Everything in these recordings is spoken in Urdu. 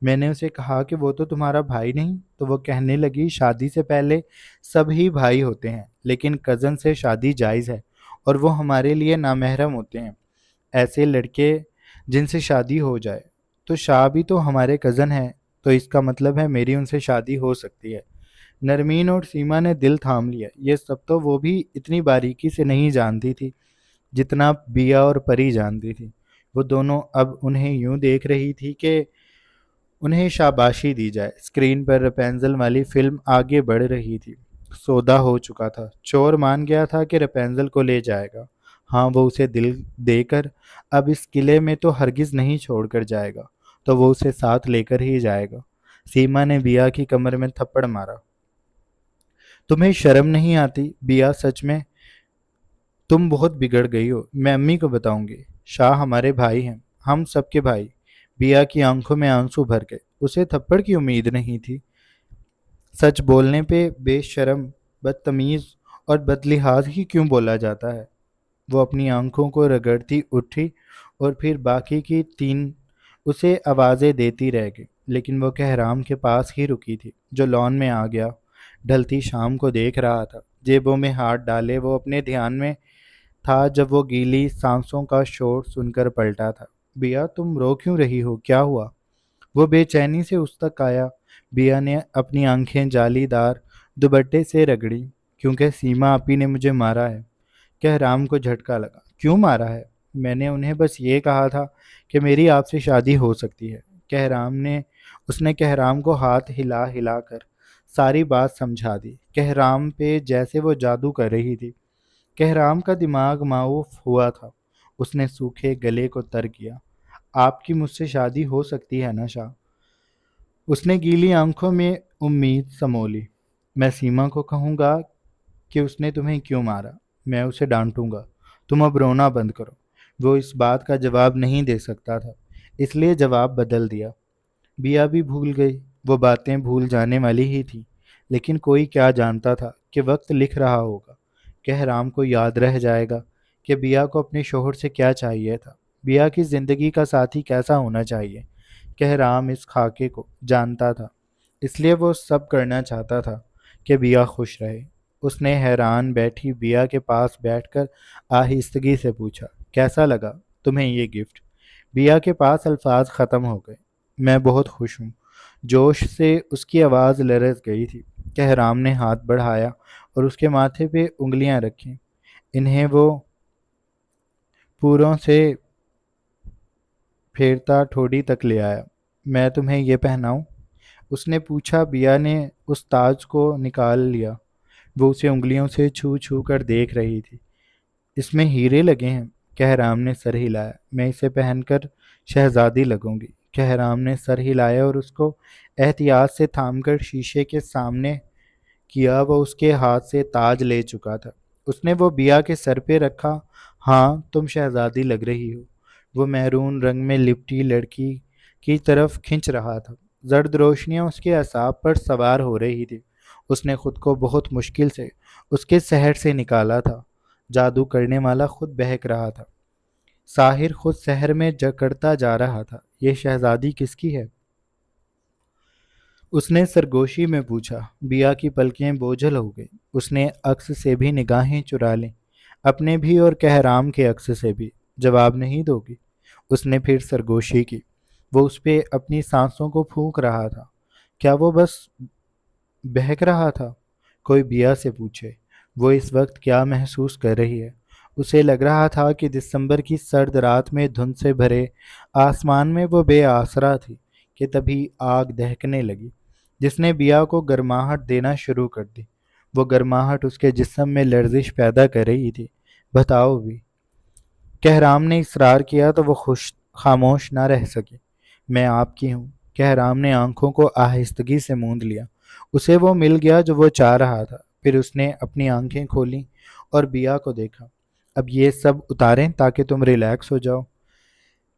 میں نے اسے کہا کہ وہ تو تمہارا بھائی نہیں، تو وہ کہنے لگی شادی سے پہلے سب ہی بھائی ہوتے ہیں، لیکن کزن سے شادی جائز ہے اور وہ ہمارے لیے نامحرم ہوتے ہیں۔ ایسے لڑکے جن سے شادی ہو جائے، تو شاہ بھی تو ہمارے کزن ہیں، تو اس کا مطلب ہے میری ان سے شادی ہو سکتی ہے۔ نرمین اور سیما نے دل تھام لیا، یہ سب تو وہ بھی اتنی باریکی سے نہیں جانتی تھی جتنا بیا اور پری جانتی تھی۔ وہ دونوں اب انہیں یوں دیکھ رہی تھی کہ انہیں شاباشی دی جائے۔ اسکرین پر رپینزل والی فلم آگے بڑھ رہی تھی۔ سودا ہو چکا تھا، چور مان گیا تھا کہ رپینزل کو لے جائے گا۔ ہاں، وہ اسے دل دے کر اب اس قلعے میں تو ہرگز نہیں چھوڑ کر جائے گا، تو وہ اسے ساتھ لے کر ہی جائے گا۔ سیما نے بیا کی کمر میں تھپڑ مارا۔ تمہیں شرم نہیں آتی بیا؟ سچ میں تم بہت بگڑ گئی ہو، میں امی کو بتاؤں گی۔ شاہ ہمارے بھائی ہیں، ہم سب کے بھائی۔ بیا کی آنکھوں میں آنسو بھر گئے، اسے تھپڑ کی امید نہیں تھی۔ سچ بولنے پہ بے شرم، بدتمیز اور بدلحاظ ہی کیوں بولا جاتا ہے؟ وہ اپنی آنکھوں کو رگڑتی اٹھی اور پھر باقی کی تین اسے آوازیں دیتی رہ گئی، لیکن وہ کہرام کے پاس ہی رکی تھی جو لان میں آ گیا، ڈھلتی شام کو دیکھ رہا تھا۔ جیبوں میں ہاتھ ڈالے وہ اپنے دھیان میں تھا جب وہ گیلی سانسوں کا شور سن کر پلٹا تھا۔ بیا تم رو کیوں رہی ہو؟ کیا ہوا؟ وہ بے چینی سے اس تک آیا۔ بیا نے اپنی آنکھیں جالی دار دوپٹے سے رگڑی۔ کیونکہ سیما آپی نے مجھے مارا ہے۔ کہرام کو جھٹکا لگا۔ کیوں مارا ہے؟ میں نے انہیں بس یہ کہا تھا کہ میری آپ سے شادی ہو سکتی ہے۔ اس نے کہرام کو ہاتھ ہلا ہلا کر ساری بات سمجھا دی، کہرام پہ جیسے وہ جادو کر رہی تھی۔ کہرام کا دماغ معاف ہوا تھا، اس نے سوکھے گلے کو تر کیا۔ آپ کی مجھ سے شادی ہو سکتی ہے نا شاہ؟ اس نے گیلی آنکھوں میں امید سمو لی۔ میں سیما کو کہوں گا کہ اس نے تمہیں کیوں مارا، میں اسے ڈانٹوں گا۔ تم اب رونا بند کرو۔ وہ اس بات کا جواب نہیں دے سکتا تھا، اس لیے جواب بدل دیا۔ بیا بھی بھول گئی، وہ باتیں بھول جانے والی ہی تھی، لیکن کوئی کیا جانتا تھا کہ وقت لکھ رہا ہوگا۔ کہرام کو یاد رہ جائے گا کہ بیا کو اپنے شوہر سے کیا چاہیے تھا، بیا کی زندگی کا ساتھی کیسا ہونا چاہیے۔ کہرام اس خاکے کو جانتا تھا، اس لیے وہ سب کرنا چاہتا تھا کہ بیا خوش رہے۔ اس نے حیران بیٹھی بیا کے پاس بیٹھ کر آہستگی سے پوچھا، کیسا لگا تمہیں یہ گفٹ؟ بیا کے پاس الفاظ ختم ہو گئے۔ میں بہت خوش ہوں۔ جوش سے اس کی آواز لرز گئی تھی۔ کہرام نے ہاتھ بڑھایا اور اس کے ماتھے پہ انگلیاں رکھیں۔ انہیں وہ پوروں سے پھیرتا ٹھوڑی تک لے آیا۔ میں تمہیں یہ پہناؤں؟ اس نے پوچھا۔ بیا نے اس تاج کو نکال لیا۔ وہ اسے انگلیوں سے چھو چھو کر دیکھ رہی تھی۔ اس میں ہیرے لگے ہیں؟ کہرام نے سر ہلایا۔ میں اسے پہن کر شہزادی لگوں گی۔ کہرام نے سر ہلایا اور اس کو احتیاط سے تھام کر شیشے کے سامنے کیا۔ وہ اس کے ہاتھ سے تاج لے چکا تھا۔ اس نے وہ بیا کے سر پہ رکھا۔ ہاں تم شہزادی لگ رہی ہو۔ وہ مہرون رنگ میں لپٹی لڑکی کی طرف کھنچ رہا تھا۔ زرد روشنیاں اس کے اعصاب پر سوار ہو رہی تھی۔ اس نے خود کو بہت مشکل سے اس کے سحر سے نکالا تھا۔ جادو کرنے والا خود بہک رہا تھا، ساحر خود سحر میں جکڑتا جا رہا تھا۔ یہ شہزادی کس کی ہے؟ اس نے سرگوشی میں پوچھا۔ بیا کی پلکیں بوجھل ہو گئی۔ اس نے عکس سے بھی نگاہیں چرا لیں، اپنے بھی اور کہرام کے عکس سے بھی۔ جواب نہیں دو گی؟ اس نے پھر سرگوشی کی۔ وہ اس پہ اپنی سانسوں کو پھونک رہا تھا۔ کیا وہ بس بہک رہا تھا؟ کوئی بیا سے پوچھے وہ اس وقت کیا محسوس کر رہی ہے۔ اسے لگ رہا تھا کہ دسمبر کی سرد رات میں دھند سے بھرے آسمان میں وہ بے آسرا تھی کہ تبھی آگ دہکنے لگی جس نے بیا کو گرماہٹ دینا شروع کر دی۔ وہ گرماہٹ اس کے جسم میں لرزش پیدا کر رہی تھی۔ بتاؤ بھی؟ کہرام نے اصرار کیا تو وہ خاموش نہ رہ سکی۔ میں آپ کی ہوں۔ کہرام نے آنکھوں کو آہستگی سے موند لیا۔ اسے وہ مل گیا جو وہ چاہ رہا تھا۔ پھر اس نے اپنی آنکھیں کھولیں اور بیا کو دیکھا۔ اب یہ سب اتاریں تاکہ تم ریلیکس ہو جاؤ۔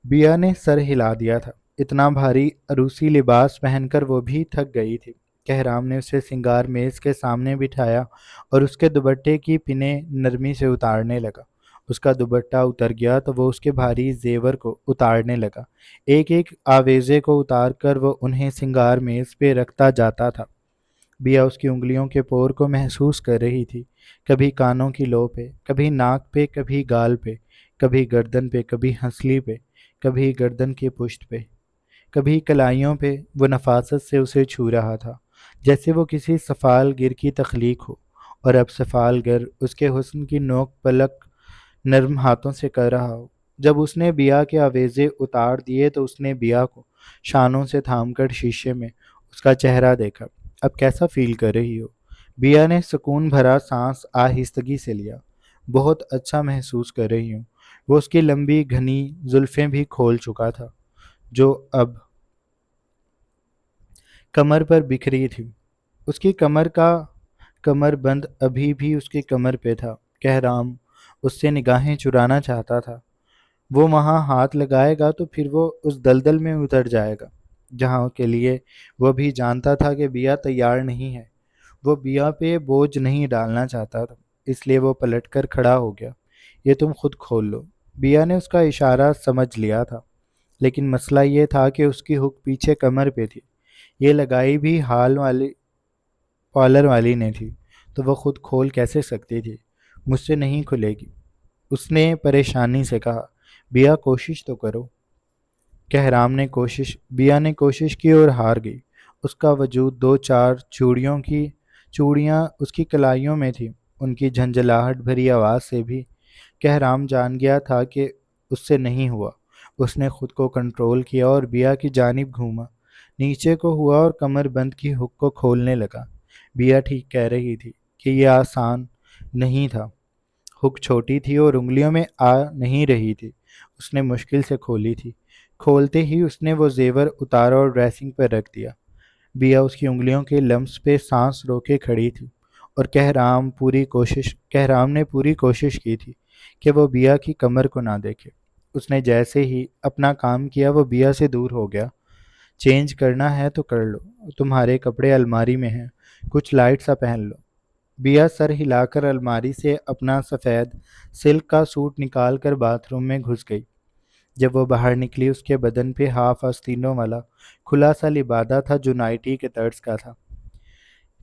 بیا نے سر ہلا دیا تھا۔ اتنا بھاری عروسی لباس پہن کر وہ بھی تھک گئی تھی۔ کہرام نے اسے سنگار میز کے سامنے بٹھایا اور اس کے دوپٹے کی پنیں نرمی سے اتارنے لگا۔ اس کا دوپٹہ اتر گیا تو وہ اس کے بھاری زیور کو اتارنے لگا۔ ایک ایک آویزے کو اتار کر وہ انہیں سنگار میز پہ رکھتا جاتا تھا۔ بیا اس کی انگلیوں کے پور کو محسوس کر رہی تھی، کبھی کانوں کی لو پہ، کبھی ناک پہ، کبھی گال پہ، کبھی گردن پہ، کبھی ہنسلی پہ، کبھی گردن کی پشت پہ، کبھی کلائیوں پہ۔ وہ نفاست سے اسے چھو رہا تھا، جیسے وہ کسی سفال گر کی تخلیق ہو، اور اب سفال گر اس کے حسن کی نوک پلک نرم ہاتھوں سے کر رہا ہو۔ جب اس نے بیا کے آویزے اتار دیے تو اس نے بیا کو شانوں سے تھام کر شیشے میں اس کا چہرہ دیکھا۔ اب کیسا فیل کر رہی ہو؟ بیا نے سکون بھرا سانس آہستگی سے لیا۔ بہت اچھا محسوس کر رہی ہوں۔ وہ اس کی لمبی گھنی زلفیں بھی کھول چکا تھا، جو اب کمر پر بکھری تھی۔ اس کی کمر بند ابھی بھی اس کی کمر پہ تھا۔ کہرام اس سے نگاہیں چرانا چاہتا تھا۔ وہ وہاں ہاتھ لگائے گا تو پھر وہ اس دلدل میں اتر جائے گا جہاں کے لیے وہ بھی جانتا تھا کہ بیا تیار نہیں ہے۔ وہ بیا پہ بوجھ نہیں ڈالنا چاہتا تھا، اس لیے وہ پلٹ کر کھڑا ہو گیا۔ یہ تم خود کھول لو۔ بیا نے اس کا اشارہ سمجھ لیا تھا، لیکن مسئلہ یہ تھا کہ اس کی ہک پیچھے کمر پہ تھی۔ یہ لگائی بھی پارلر والی نے تھی، تو وہ خود کھول کیسے سکتی تھی؟ مجھ سے نہیں کھلے گی، اس نے پریشانی سے کہا۔ بیا کوشش تو کرو۔ بیا نے کوشش کی اور ہار گئی۔ اس کا وجود دو چار چوڑیاں اس کی کلائیوں میں تھیں۔ ان کی جھنجھلاہٹ بھری آواز سے بھی کہرام جان گیا تھا کہ اس سے نہیں ہوا۔ اس نے خود کو کنٹرول کیا اور بیا کی جانب گھوما، نیچے کو ہوا اور کمر بند کی ہک کو کھولنے لگا۔ بیا ٹھیک کہہ رہی تھی کہ یہ آسان نہیں تھا۔ ہک چھوٹی تھی اور انگلیوں میں آ نہیں رہی تھی۔ اس نے مشکل سے کھولی تھی۔ کھولتے ہی اس نے وہ زیور اتارا اور ڈریسنگ پر رکھ دیا۔ بیا اس کی انگلیوں کے لمس پہ سانس روکے کھڑی تھی، اور کہرام نے پوری کوشش کی تھی کہ وہ بیا کی کمر کو نہ دیکھے۔ اس نے جیسے ہی اپنا کام کیا وہ بیا سے دور ہو گیا۔ چینج کرنا ہے تو کر لو، تمہارے کپڑے الماری میں ہیں، کچھ لائٹ سا پہن لو۔ بیا سر ہلا کر الماری سے اپنا سفید سلک کا سوٹ نکال کر باتھ روم میں گھس گئی۔ جب وہ باہر نکلی اس کے بدن پہ ہاف آستینوں والا کھلا سا لبادہ تھا جو نائٹی کے طرز کا تھا۔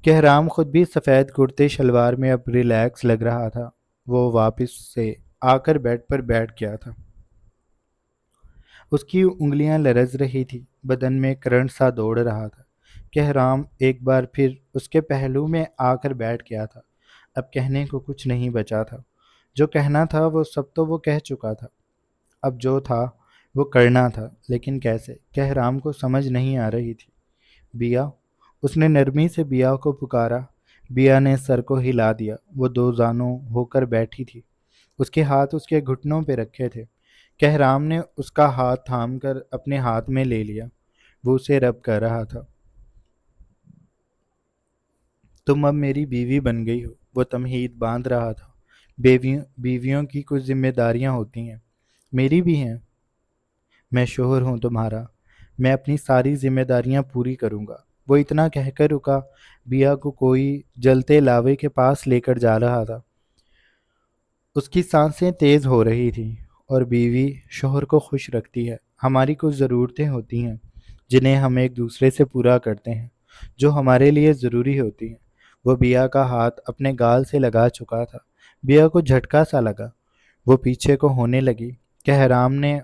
کہرام خود بھی سفید کرتے شلوار میں اب ریلیکس لگ رہا تھا۔ وہ واپس سے آ کر بیڈ پر بیٹھ گیا تھا۔ اس کی انگلیاں لرز رہی تھی، بدن میں کرنٹ سا دوڑ رہا تھا۔ کہرام ایک بار پھر اس کے پہلو میں آ کر بیٹھ گیا تھا۔ اب کہنے کو کچھ نہیں بچا تھا۔ جو کہنا تھا وہ سب تو وہ کہہ چکا تھا۔ اب جو تھا وہ کرنا تھا، لیکن کیسے؟ کہرام کو سمجھ نہیں آ رہی تھی۔ بیا، اس نے نرمی سے بیا کو پکارا۔ بیا نے سر کو ہلا دیا۔ وہ دو زانوں ہو کر بیٹھی تھی، اس کے ہاتھ اس کے گھٹنوں پہ رکھے تھے۔ کہرام نے اس کا ہاتھ تھام کر اپنے ہاتھ میں لے لیا۔ وہ اسے رب کر رہا تھا۔ تم اب میری بیوی بن گئی ہو، وہ تمہید باندھ رہا تھا۔ بیویوں کی کچھ ذمہ داریاں ہوتی ہیں، میری بھی ہیں۔ میں شوہر ہوں تمہارا، میں اپنی ساری ذمہ داریاں پوری کروں گا۔ وہ اتنا کہہ کر رکا۔ بیا کو کوئی جلتے لاوے کے پاس لے کر جا رہا تھا۔ اس کی سانسیں تیز ہو رہی تھیں۔ اور بیوی شوہر کو خوش رکھتی ہے۔ ہماری کچھ ضرورتیں ہوتی ہیں جنہیں ہم ایک دوسرے سے پورا کرتے ہیں، جو ہمارے لیے ضروری ہوتی ہیں۔ وہ بیا کا ہاتھ اپنے گال سے لگا چکا تھا۔ بیا کو جھٹکا سا لگا۔ وہ پیچھے کو ہونے لگی۔ کہرام نے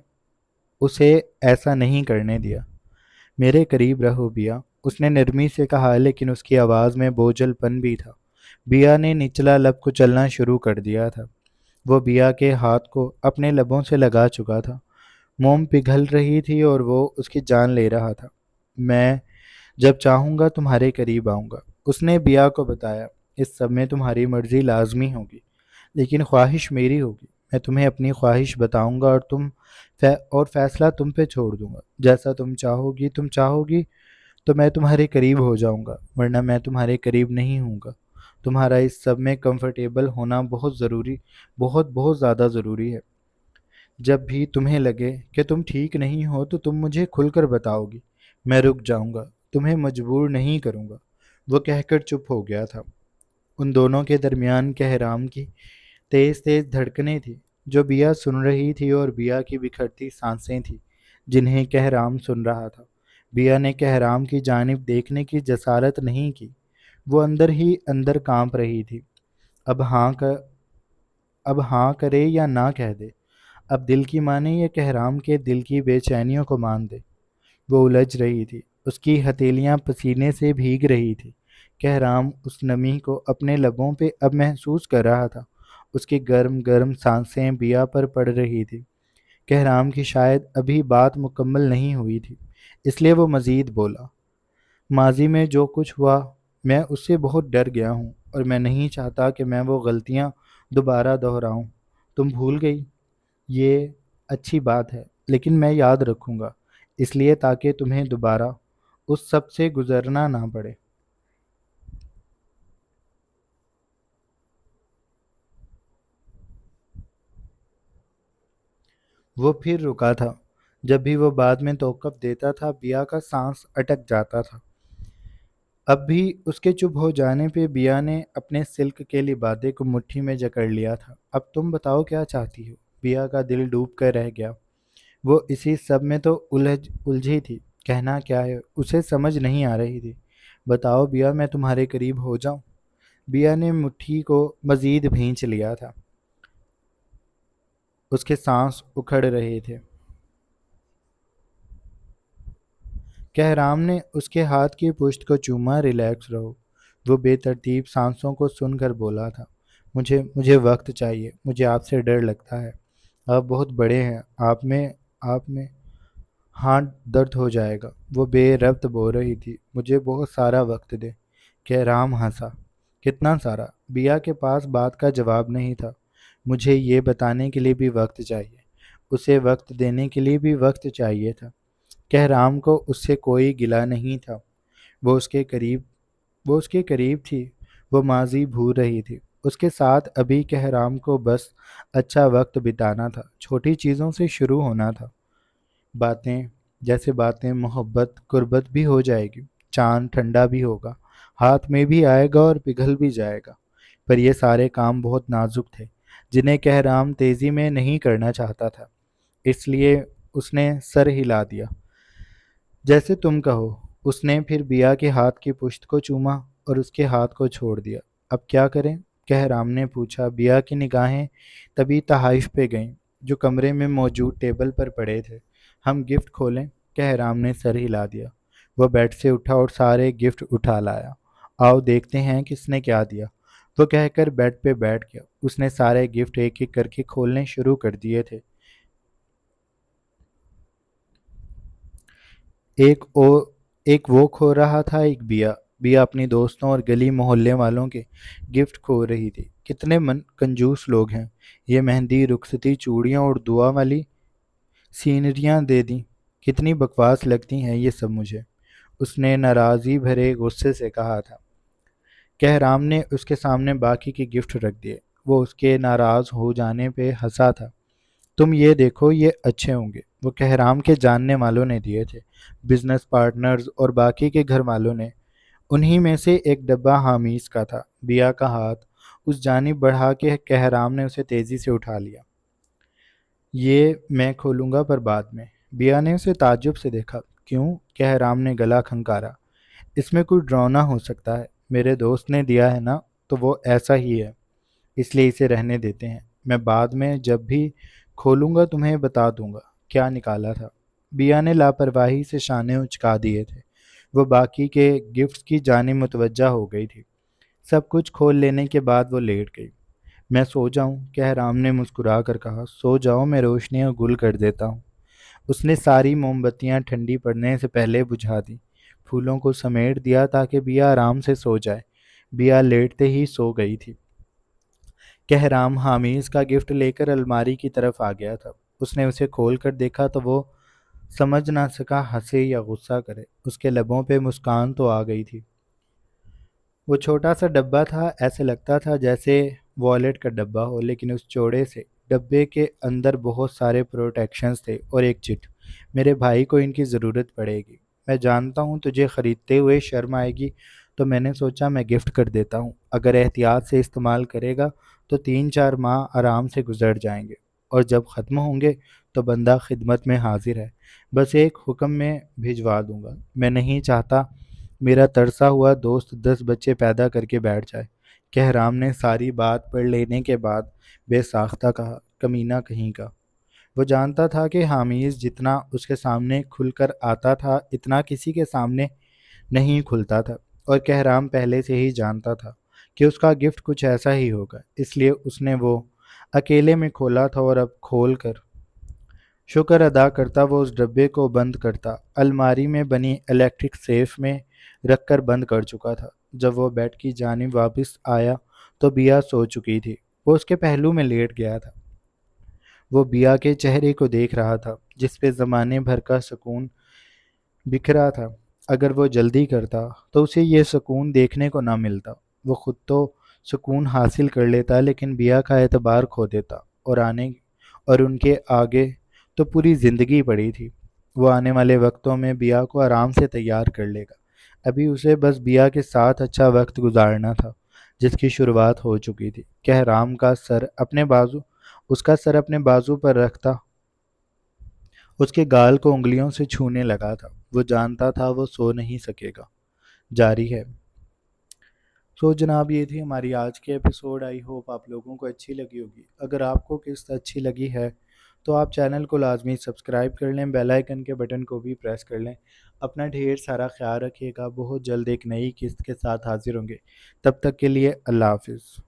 اسے ایسا نہیں کرنے دیا۔ میرے قریب رہو بیا، اس نے نرمی سے کہا، لیکن اس کی آواز میں بوجھل پن بھی تھا۔ بیا نے نچلا لب کچلنا شروع کر دیا تھا۔ وہ بیا کے ہاتھ کو اپنے لبوں سے لگا چکا تھا۔ موم پگھل رہی تھی اور وہ اس کی جان لے رہا تھا۔ میں جب چاہوں گا تمہارے قریب آؤں گا، اس نے بیا کو بتایا۔ اس سب میں تمہاری مرضی لازمی ہوگی، لیکن خواہش میری ہوگی۔ میں تمہیں اپنی خواہش بتاؤں گا اور فیصلہ تم پہ چھوڑ دوں گا۔ جیسا تم چاہو گی تو میں تمہارے قریب ہو جاؤں گا، ورنہ میں تمہارے قریب نہیں ہوں گا۔ تمہارا اس سب میں کمفرٹیبل ہونا بہت زیادہ ضروری ہے۔ جب بھی تمہیں لگے کہ تم ٹھیک نہیں ہو تو تم مجھے کھل کر بتاؤ گی، میں رک جاؤں گا، تمہیں مجبور نہیں کروں گا۔ وہ کہہ کر چپ ہو گیا تھا۔ ان دونوں کے درمیان کہرام کی تیز تیز دھڑکنیں تھی۔ جو بیا سن رہی تھی اور بیا کی بکھرتی سانسیں تھیں جنہیں کہرام سن رہا تھا۔ بیا نے کہرام کی جانب دیکھنے کی جسارت نہیں کی۔ وہ اندر ہی اندر کانپ رہی تھی۔ اب ہاں اب ہاں کرے یا نہ کہہ دے، اب دل کی مانے یا کہرام کے دل کی بے چینیوں کو مان دے۔ وہ الجھ رہی تھی، اس کی ہتھیلیاں پسینے سے بھیگ رہی تھی۔ کہرام اس نمی کو اپنے لبوں پہ اب محسوس کر رہا تھا۔ اس کی گرم گرم سانسیں بیا پر پڑ رہی تھی۔ کہرام کی شاید ابھی بات مکمل نہیں ہوئی تھی، اس لیے وہ مزید بولا، ماضی میں جو کچھ ہوا میں اس سے بہت ڈر گیا ہوں، اور میں نہیں چاہتا کہ میں وہ غلطیاں دوبارہ دہراؤں۔ تم بھول گئی، یہ اچھی بات ہے، لیکن میں یاد رکھوں گا، اس لیے تاکہ تمہیں دوبارہ اس سب سے گزرنا نہ پڑے۔ وہ پھر رکا تھا۔ جب بھی وہ بعد میں توقف دیتا تھا بیا کا سانس اٹک جاتا تھا۔ اب بھی اس کے چپ ہو جانے پہ بیا نے اپنے سلک کے لبادے کو مٹھی میں جکڑ لیا تھا۔ اب تم بتاؤ کیا چاہتی ہو؟ بیا کا دل ڈوب کر رہ گیا۔ وہ اسی سب میں تو الجھی تھی، کہنا کیا ہے اسے سمجھ نہیں آ رہی تھی۔ بتاؤ بیا، میں تمہارے قریب ہو جاؤں؟ بیا نے مٹھی کو مزید بھینچ لیا تھا۔ اس کے سانس اکھڑ رہے تھے۔ کہرام نے اس کے ہاتھ کی پشت کو چوما، ریلیکس رہو۔ وہ بے ترتیب سانسوں کو سن کر بولا تھا، مجھے وقت چاہیے، مجھے آپ سے ڈر لگتا ہے، آپ بہت بڑے ہیں، آپ میں ہاتھ درد ہو جائے گا۔ وہ بے ربط بول رہی تھی، مجھے بہت سارا وقت دے۔ کہرام ہنسا، کتنا سارا؟ بیا کے پاس بات کا جواب نہیں تھا۔ مجھے یہ بتانے کے لیے بھی وقت چاہیے، اسے وقت دینے کے لیے بھی وقت چاہیے تھا۔ کہرام کو اس سے کوئی گلہ نہیں تھا، وہ اس کے قریب تھی، وہ ماضی بھول رہی تھی۔ اس کے ساتھ ابھی کہرام کو بس اچھا وقت بتانا تھا، چھوٹی چیزوں سے شروع ہونا تھا۔ باتیں محبت قربت بھی ہو جائے گی، چاند ٹھنڈا بھی ہوگا، ہاتھ میں بھی آئے گا اور پگھل بھی جائے گا۔ پر یہ سارے کام بہت نازک تھے جنہیں کہرام تیزی میں نہیں کرنا چاہتا تھا، اس لیے اس نے سر ہلا دیا۔ جیسے تم کہو۔ اس نے پھر بیا کے ہاتھ کی پشت کو چوما اور اس کے ہاتھ کو چھوڑ دیا۔ اب کیا کریں؟ کہرام نے پوچھا۔ بیا کی نگاہیں تبھی تحائف پہ گئیں جو کمرے میں موجود ٹیبل پر پڑے تھے۔ ہم گفٹ کھولیں؟ کہرام نے سر ہلا دیا۔ وہ بیڈ سے اٹھا اور سارے گفٹ اٹھا لایا۔ آؤ دیکھتے ہیں کس نے کیا دیا، وہ کہہ کر بیڈ پہ بیٹھ گیا۔ اس نے سارے گفٹ ایک ایک کر کے کھولنے شروع کر دیے تھے۔ ایک وہ کھو رہا تھا، ایک بیا۔ بیا اپنی دوستوں اور گلی محلے والوں کے گفٹ کھو رہی تھی۔ کتنے کنجوس لوگ ہیں، یہ مہندی، رخصتی، چوڑیاں اور دعا والی سینریاں دے دیں، کتنی بکواس لگتی ہیں یہ سب مجھے، اس نے ناراضی بھرے غصے سے کہا تھا۔ کہرام نے اس کے سامنے باقی کے گفٹ رکھ دیے۔ وہ اس کے ناراض ہو جانے پہ ہنسا تھا۔ تم یہ دیکھو، یہ اچھے ہوں گے، وہ کہرام کے جاننے والوں نے دیے تھے، بزنس پارٹنرز اور باقی کے گھر والوں نے۔ انہی میں سے ایک ڈبہ حامیز کا تھا۔ بیا کا ہاتھ اس جانب بڑھا کے کہرام نے اسے تیزی سے اٹھا لیا۔ یہ میں کھولوں گا پر بعد میں۔ بیا نے اسے تعجب سے دیکھا۔ کیوں؟ کہرام نے گلا کھنکارا۔ اس میں کوئی ڈراؤنا ہو سکتا ہے؟ میرے دوست نے دیا ہے نا، تو وہ ایسا ہی ہے، اس لیے اسے رہنے دیتے ہیں۔ میں بعد میں جب بھی کھولوں گا تمہیں بتا دوں گا کیا نکالا تھا۔ بیا نے لاپرواہی سے شانے اچکا دیے تھے۔ وہ باقی کے گفٹس کی جانب متوجہ ہو گئی تھی۔ سب کچھ کھول لینے کے بعد وہ لیٹ گئی۔ میں سو جاؤں؟ کہرام نے مسکرا کر کہا۔ سو جاؤ، میں روشنیاں گل کر دیتا ہوں۔ اس نے ساری موم بتیاں ٹھنڈی پڑنے سے پہلے بجھا دی، پھولوں کو سمیٹ دیا تاکہ بیا آرام سے سو جائے۔ بیا لیٹتے ہی سو گئی تھی۔ کہرام حامیز کا گفٹ لے کر الماری کی طرف آ گیا تھا۔ اس نے اسے کھول کر دیکھا تو وہ سمجھ نہ سکا ہنسے یا غصہ کرے۔ اس کے لبوں پہ مسکان تو آ گئی تھی۔ وہ چھوٹا سا ڈبہ تھا، ایسے لگتا تھا جیسے والیٹ کا ڈبہ ہو، لیکن اس چوڑے سے ڈبے کے اندر بہت سارے پروٹیکشنز تھے اور ایک چٹ۔ میرے بھائی کو ان کی ضرورت پڑے گی، میں جانتا ہوں تجھے خریدتے ہوئے شرم آئے گی، تو میں نے سوچا میں گفٹ کر دیتا ہوں۔ اگر احتیاط سے استعمال کرے گا تو 3-4 ماہ آرام سے گزر جائیں گے۔ اور جب ختم ہوں گے تو بندہ خدمت میں حاضر ہے، بس ایک حکم میں بھجوا دوں گا۔ میں نہیں چاہتا میرا ترسا ہوا دوست 10 بچے پیدا کر کے بیٹھ جائے۔ کہرام نے ساری بات پڑھ لینے کے بعد بے ساختہ کہا، کمینہ کہیں کا۔ وہ جانتا تھا کہ حامد جتنا اس کے سامنے کھل کر آتا تھا اتنا کسی کے سامنے نہیں کھلتا تھا، اور کہرام پہلے سے ہی جانتا تھا کہ اس کا گفٹ کچھ ایسا ہی ہوگا، اس لیے اس نے وہ اکیلے میں کھولا تھا، اور اب کھول کر شکر ادا کرتا وہ اس ڈبے کو بند کرتا۔ الماری میں بنی الیکٹرک سیف میں رکھ کر بند کر چکا تھا۔ جب وہ بیڈ کی جانب واپس آیا تو بیا سو چکی تھی۔ وہ اس کے پہلو میں لیٹ گیا تھا۔ وہ بیا کے چہرے کو دیکھ رہا تھا جس پہ زمانے بھر کا سکون بکھرا تھا۔ اگر وہ جلدی کرتا تو اسے یہ سکون دیکھنے کو نہ ملتا۔ وہ خود تو سکون حاصل کر لیتا لیکن بیا کا اعتبار کھو دیتا، اور ان کے آگے تو پوری زندگی پڑی تھی۔ وہ آنے والے وقتوں میں بیا کو آرام سے تیار کر لے گا۔ ابھی اسے بس بیا کے ساتھ اچھا وقت گزارنا تھا جس کی شروعات ہو چکی تھی۔ کہرام اس کا سر اپنے بازو پر رکھتا اس کے گال کو انگلیوں سے چھونے لگا تھا۔ وہ جانتا تھا وہ سو نہیں سکے گا۔ جاری ہے۔ سو جناب، یہ تھی ہماری آج کے ایپیسوڈ۔ آئی ہوپ آپ لوگوں کو اچھی لگی ہوگی۔ اگر آپ کو قسط اچھی لگی ہے تو آپ چینل کو لازمی سبسکرائب کر لیں، بیل آئیکن کے بٹن کو بھی پریس کر لیں۔ اپنا ڈھیر سارا خیال رکھیے گا۔ بہت جلد ایک نئی قسط کے ساتھ حاضر ہوں گے۔ تب تک کے لیے اللہ حافظ۔